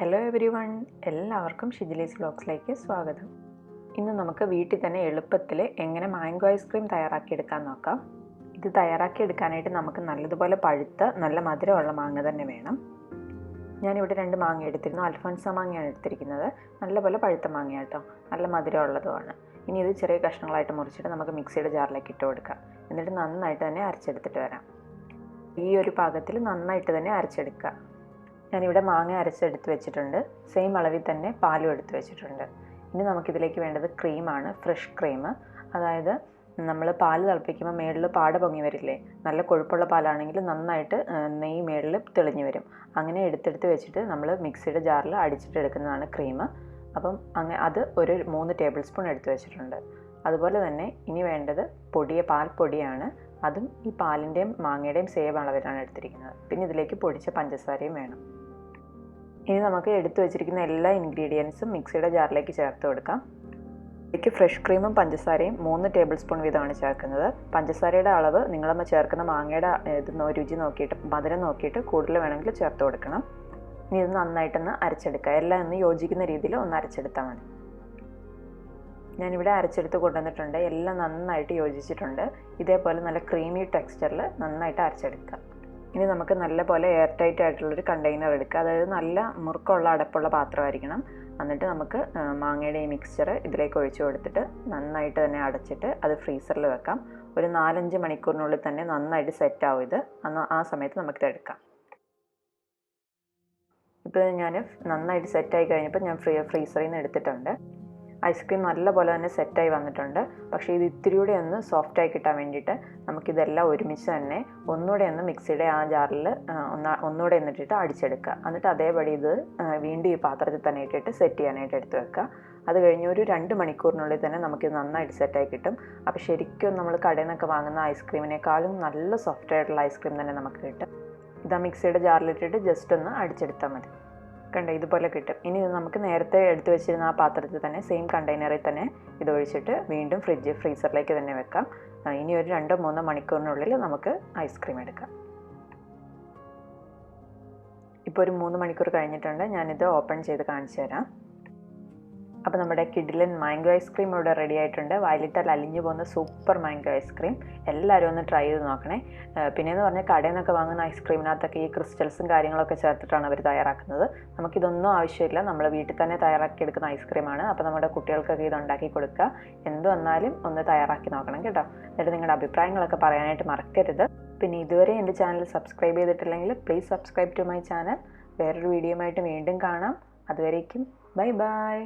Hello every one, എല്ലാവർക്കും ഷിജിലീസ് വ്ലോഗ്സിലേക്ക് സ്വാഗതം. ഇന്ന് നമുക്ക് വീട്ടിൽ തന്നെ എളുപ്പത്തിൽ എങ്ങനെ മാംഗോ ഐസ്ക്രീം തയ്യാറാക്കിയെടുക്കാൻ നോക്കാം. ഇത് തയ്യാറാക്കിയെടുക്കാനായിട്ട് നമുക്ക് നല്ലതുപോലെ പഴുത്ത നല്ല മധുരമുള്ള മാങ്ങ തന്നെ വേണം. ഞാനിവിടെ 2 മാങ്ങ എടുത്തിരുന്നു. അൽഫോൺസ മാങ്ങയാണ് എടുത്തിരിക്കുന്നത്. നല്ലപോലെ പഴുത്ത മാങ്ങ കേട്ടോ, നല്ല മധുരമുള്ളതുമാണ്. ഇനി ഇത് ചെറിയ കഷ്ണങ്ങളായിട്ട് മുറിച്ചിട്ട് നമുക്ക് മിക്സിയുടെ ജാറിലേക്ക് ഇട്ട് കൊടുക്കാം. എന്നിട്ട് നന്നായിട്ട് തന്നെ അരച്ചെടുത്തിട്ട് വരാം. ഈ ഒരു പാകത്തിൽ നന്നായിട്ട് തന്നെ അരച്ചെടുക്കുക. ഞാനിവിടെ മാങ്ങ അരച്ചെടുത്ത് വെച്ചിട്ടുണ്ട്. സെയിം അളവിൽ തന്നെ പാലും എടുത്ത് വെച്ചിട്ടുണ്ട്. ഇനി നമുക്കിതിലേക്ക് വേണ്ടത് ക്രീമാണ്, ഫ്രഷ് ക്രീം. അതായത് നമ്മൾ പാല് തിളപ്പിക്കുമ്പോൾ മേളിൽ പാട പൊങ്ങി വരില്ലേ, നല്ല കൊഴുപ്പുള്ള പാലാണെങ്കിൽ നന്നായിട്ട് നെയ്യ് മേളിൽ തെളിഞ്ഞു വരും. അങ്ങനെ എടുത്തെടുത്ത് വെച്ചിട്ട് നമ്മൾ മിക്സിയുടെ ജാറിൽ അടിച്ചിട്ട് എടുക്കുന്നതാണ് ക്രീം. അപ്പം അത് ഒരു 3 ടേബിൾ സ്പൂൺ എടുത്ത് വെച്ചിട്ടുണ്ട്. അതുപോലെ തന്നെ ഇനി വേണ്ടത് പാൽപ്പൊടിയാണ്. അതും ഈ പാലിൻ്റെയും മാങ്ങയുടെയും സെയിം അളവിലാണ് എടുത്തിരിക്കുന്നത്. പിന്നെ ഇതിലേക്ക് പൊടിച്ച പഞ്ചസാരയും വേണം. ഇനി നമുക്ക് എടുത്തു വെച്ചിരിക്കുന്ന എല്ലാ ഇൻഗ്രീഡിയൻസും മിക്സിയുടെ ജാറിലേക്ക് ചേർത്ത് കൊടുക്കാം. ഇതിലേക്ക് ഫ്രഷ് ക്രീമും പഞ്ചസാരയും 3 ടേബിൾ സ്പൂൺ വീതമാണ് ചേർക്കുന്നത്. പഞ്ചസാരയുടെ അളവ് നിങ്ങളമ്മ ചേർക്കുന്ന മാങ്ങയുടെ രുചി നോക്കിയിട്ട്, മധുരം നോക്കിയിട്ട് കൂടുതൽ വേണമെങ്കിൽ ചേർത്ത് കൊടുക്കണം. ഇനി ഇത് നന്നായിട്ടൊന്ന് അരച്ചെടുക്കുക. എല്ലാം ഒന്ന് യോജിക്കുന്ന രീതിയിൽ ഒന്ന് അരച്ചെടുത്താൽ മതി. ഞാനിവിടെ അരച്ചെടുത്ത് കൊണ്ടുവന്നിട്ടുണ്ട്. എല്ലാം നന്നായിട്ട് യോജിച്ചിട്ടുണ്ട്. ഇതേപോലെ നല്ല ക്രീമി ടെക്സ്ചറിൽ നന്നായിട്ട് അരച്ചെടുക്കുക. ഇനി നമുക്ക് നല്ലപോലെ എയർ ടൈറ്റ് ആയിട്ടുള്ളൊരു കണ്ടെയ്നർ എടുക്കുക. അതായത് നല്ല മുറുക്കമുള്ള അടപ്പുള്ള പാത്രമായിരിക്കണം. എന്നിട്ട് നമുക്ക് മാങ്ങയുടെ ഈ മിക്സ്ചർ ഇതിലേക്ക് ഒഴിച്ചു കൊടുത്തിട്ട് നന്നായിട്ട് തന്നെ അടച്ചിട്ട് അത് ഫ്രീസറിൽ വെക്കാം. ഒരു 4-5 മണിക്കൂറിനുള്ളിൽ തന്നെ നന്നായിട്ട് സെറ്റാവും ഇത്. ആ സമയത്ത് നമുക്കിത് എടുക്കാം. ഇപ്പോൾ ഞാൻ നന്നായിട്ട് സെറ്റായി കഴിഞ്ഞപ്പോൾ ഞാൻ ഫ്രീസറിൽ നിന്ന് എടുത്തിട്ടുണ്ട്. ഐസ്ക്രീം നല്ലപോലെ തന്നെ സെറ്റായി വന്നിട്ടുണ്ട്. പക്ഷേ ഇത് ഇത്തിരി കൂടെ ഒന്ന് സോഫ്റ്റായി കിട്ടാൻ വേണ്ടിയിട്ട് നമുക്കിതെല്ലാം ഒരുമിച്ച് തന്നെ ഒന്നുകൂടെ ഒന്ന് മിക്സിയുടെ ആ ജാറിൽ ഒന്നുകൂടെ എന്നിട്ടിട്ട് അടിച്ചെടുക്കുക. എന്നിട്ട് അതേപടി ഇത് വീണ്ടും ഈ പാത്രത്തിൽ തന്നെ ഇട്ടിട്ട് സെറ്റ് ചെയ്യാനായിട്ട് എടുത്ത് വെക്കുക. അത് കഴിഞ്ഞ് ഒരു 2 മണിക്കൂറിനുള്ളിൽ തന്നെ നമുക്കിത് നന്നായിട്ട് സെറ്റായി കിട്ടും. അപ്പോൾ ശരിക്കും നമ്മൾ കടയിൽ നിന്നൊക്കെ വാങ്ങുന്ന ഐസ്ക്രീമിനേക്കാളും നല്ല സോഫ്റ്റായിട്ടുള്ള ഐസ്ക്രീം തന്നെ നമുക്ക് കിട്ടും. ഇതാ മിക്സിയുടെ ജാറിലിട്ടിട്ട് ജസ്റ്റ് ഒന്ന് അടിച്ചെടുത്താൽ മതി. കണ്ടോ, ഇതുപോലെ കിട്ടും. ഇനി ഇത് നമുക്ക് നേരത്തെ എടുത്തു വെച്ചിരുന്ന ആ പാത്രത്തിൽ തന്നെ സെയിം കണ്ടെയ്നറിൽ തന്നെ ഇത് ഒഴിച്ചിട്ട് വീണ്ടും ഫ്രീസറിലേക്ക് തന്നെ വെക്കാം. ഇനി ഒരു 2-3 മണിക്കൂറിനുള്ളിൽ നമുക്ക് ഐസ്ക്രീം എടുക്കാം. ഇപ്പോൾ ഒരു 3 മണിക്കൂർ കഴിഞ്ഞിട്ടുണ്ട്. ഞാനിത് ഓപ്പൺ ചെയ്ത് കാണിച്ചു തരാം. അപ്പോൾ നമ്മുടെ കിഡിലൻ മാംഗോ ഐസ്ക്രീം ഇവിടെ റെഡി ആയിട്ടുണ്ട്. വായിലിട്ടാൽ അലിഞ്ഞു പോകുന്ന സൂപ്പർ മാംഗോ ഐസ്ക്രീം. എല്ലാവരും ഒന്ന് ട്രൈ ചെയ്ത് നോക്കണേ. പിന്നെയെന്ന് പറഞ്ഞാൽ കടയിൽ നിന്നൊക്കെ വാങ്ങുന്ന ഐസ്ക്രീമിനകത്തൊക്കെ ഈ ക്രിസ്റ്റൽസും കാര്യങ്ങളൊക്കെ ചേർത്തിട്ടാണ് അവർ തയ്യാറാക്കുന്നത്. നമുക്കിതൊന്നും ആവശ്യമില്ല. നമ്മൾ വീട്ടിൽ തന്നെ തയ്യാറാക്കിയെടുക്കുന്ന ഐസ്ക്രീമാണ്. അപ്പോൾ നമ്മുടെ കുട്ടികൾക്കൊക്കെ ഇത് ഉണ്ടാക്കി കൊടുക്കുക. എന്ത് വന്നാലും ഒന്ന് തയ്യാറാക്കി നോക്കണം കേട്ടോ. എന്നിട്ട് നിങ്ങളുടെ അഭിപ്രായങ്ങളൊക്കെ പറയാനായിട്ട് മറക്കരുത്. പിന്നെ ഇതുവരെ എൻ്റെ ചാനൽ സബ്സ്ക്രൈബ് ചെയ്തിട്ടില്ലെങ്കിൽ please subscribe to my channel. വേറൊരു വീഡിയോയുമായിട്ട് വീണ്ടും കാണാം. അതുവരേക്കും ബൈ ബൈ.